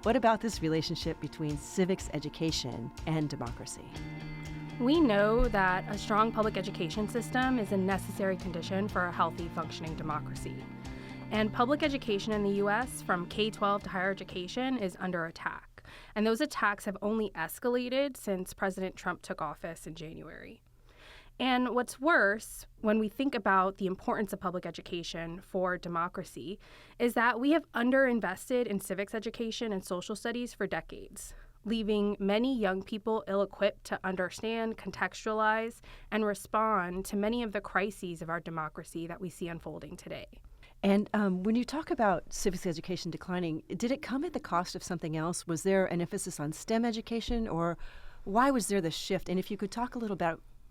What about this relationship between civics education and democracy? We know that a strong public education system is a necessary condition for a healthy, functioning democracy. And public education in the U.S., from K-12 to higher education, is under attack. And those attacks have only escalated since President Trump took office in January. And what's worse, when we think about the importance of public education for democracy, is that we have underinvested in civics education and social studies for decades, leaving many young people ill-equipped to understand, contextualize, and respond to many of the crises of our democracy that we see unfolding today. And when you talk about civics education declining, did it come at the cost of something else? Was there an emphasis on STEM education, or why was there the shift? And if you could talk a little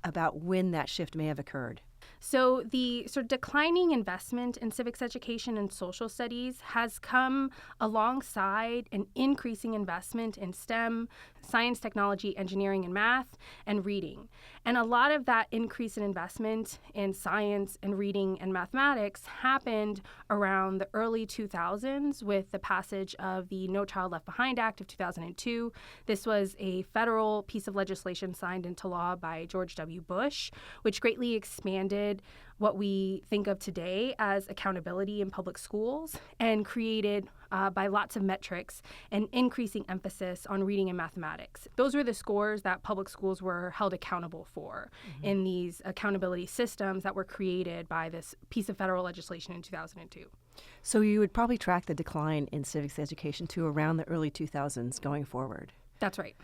about when that shift may have occurred. So the sort of declining investment in civics education and social studies has come alongside an increasing investment in STEM, science, technology, engineering, and math, and reading. And a lot of that increase in investment in science and reading and mathematics happened around the early 2000s with the passage of the No Child Left Behind Act of 2002. This was a federal piece of legislation signed into law by George W. Bush, which greatly expanded what we think of today as accountability in public schools and created, by lots of metrics, an increasing emphasis on reading and mathematics. Those were the scores that public schools were held accountable for in these accountability systems that were created by this piece of federal legislation in 2002. So you would probably track the decline in civics education to around the early 2000s going forward. That's right.